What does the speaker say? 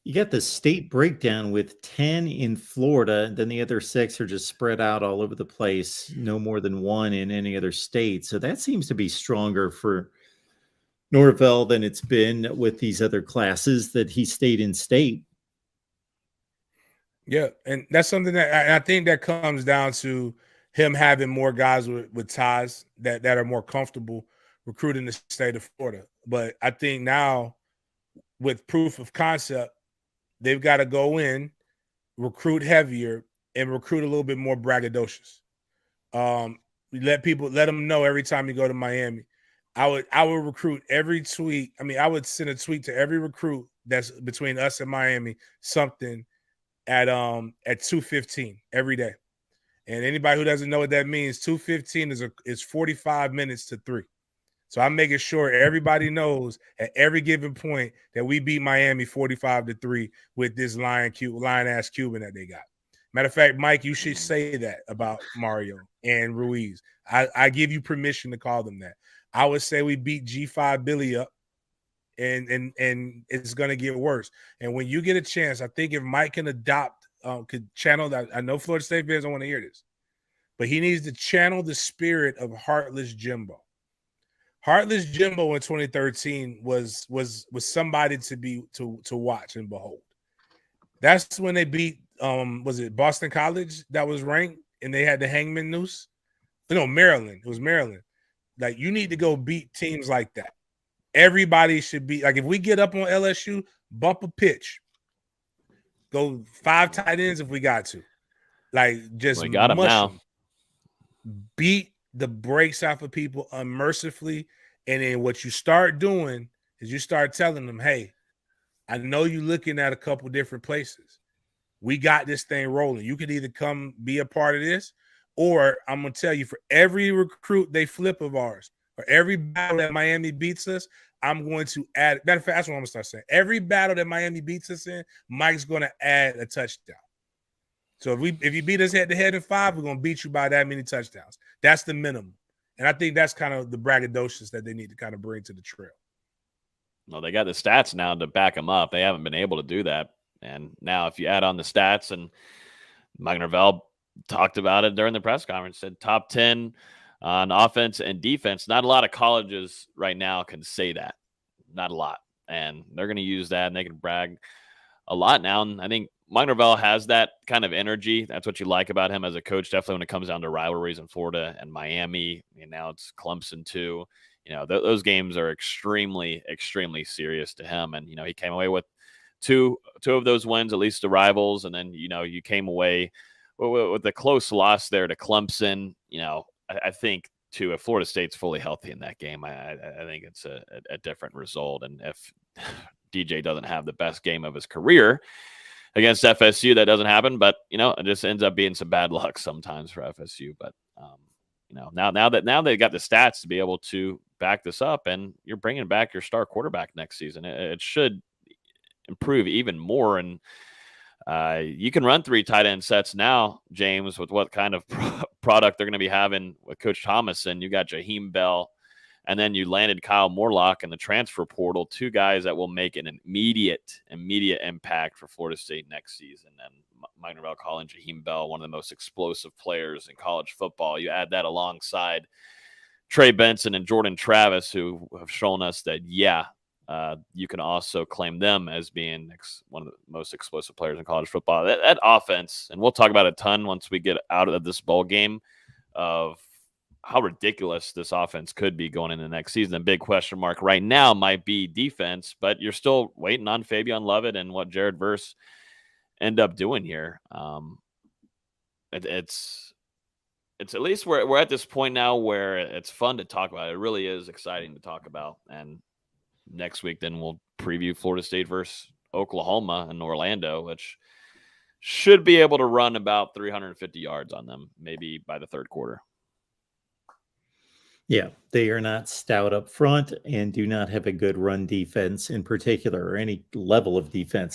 You got the state breakdown with 10 in Florida, and then the other 6 are just spread out all over the place, no more than 1 in any other state. So that seems to be stronger for Norvell than it's been with these other classes that he stayed in state. Yeah, and that's something that I think that comes down to him having more guys with ties that are more comfortable recruiting the state of Florida. But I think now with proof of concept, they've got to go in, recruit heavier, and recruit a little bit more braggadocious. Let them know every time you go to Miami. I would recruit every tweet. I mean, I would send a tweet to every recruit that's between us and Miami, something at 2:15 every day. And anybody who doesn't know what that means, 2:15 is 45 minutes to 3. So I'm making sure everybody knows at every given point that we beat Miami 45-3 with this lion ass Cuban that they got. Matter of fact, Mike, you should say that about Mario and Ruiz. I give you permission to call them that. I would say we beat G5 Billy up, and it's going to get worse. And when you get a chance, I think if Mike can could channel that. I know Florida State fans don't want to hear this, but he needs to channel the spirit of Heartless Jimbo. Heartless Jimbo in 2013 was somebody to watch and behold. That's when they beat was it Boston College that was ranked and they had the hangman noose? No, Maryland. It was Maryland. Like, you need to go beat teams like that. Everybody should be like, if we get up on LSU, bump a pitch. Go 5 tight ends if we got to. Like, just we got them now. Beat the brakes off of people unmercifully. And then what you start doing is you start telling them, hey, I know you're looking at a couple different places. We got this thing rolling. You could either come be a part of this, or I'm going to tell you, for every recruit they flip of ours, or every battle that Miami beats us, I'm going to add. Matter of fact, that's what I'm going to start saying. Every battle that Miami beats us in, Mike's going to add a touchdown. So if you beat us head-to-head in 5, we're going to beat you by that many touchdowns. That's the minimum. And I think that's kind of the braggadocious that they need to kind of bring to the trail. Well, they got the stats now to back them up. They haven't been able to do that. And now if you add on the stats, and Mike Norvell talked about it during the press conference, said top 10 on offense and defense. Not a lot of colleges right now can say that. Not a lot. And they're going to use that, and they can brag a lot now. And I think Mike Norvell has that kind of energy. That's what you like about him as a coach, definitely when it comes down to rivalries in Florida and Miami. And now it's Clemson too. You know, those games are extremely, extremely serious to him. And, you know, he came away with two of those wins, at least the rivals. And then, you know, you came away with a close loss there to Clemson. You know, I think too, if Florida State's fully healthy in that game, I think it's a different result. And if DJ doesn't have the best game of his career against FSU, that doesn't happen. But, you know, it just ends up being some bad luck sometimes for FSU. But, you know, now they got the stats to be able to back this up, and you're bringing back your star quarterback next season. It should improve even more. And you can run 3 tight end sets now, James, with what kind of product they're going to be having with Coach Thomas. And you got Jaheim Bell, and then you landed Kyle Morlock in the transfer portal, 2 guys that will make an immediate impact for Florida State next season. And Mike Norvell calling Jaheim Bell one of the most explosive players in college football. You add that alongside Trey Benson and Jordan Travis, who have shown us that, you can also claim them as being one of the most explosive players in college football. That offense, and we'll talk about it a ton once we get out of this bowl game, of how ridiculous this offense could be going into the next season. The big question mark right now might be defense, but you're still waiting on Fabian Lovett and what Jared Verse end up doing here. It's at least we're at this point now where it's fun to talk about. It really is exciting to talk about. And next week, then we'll preview Florida State versus Oklahoma and Orlando, which should be able to run about 350 yards on them, maybe by the third quarter. Yeah, they are not stout up front and do not have a good run defense in particular, or any level of defense.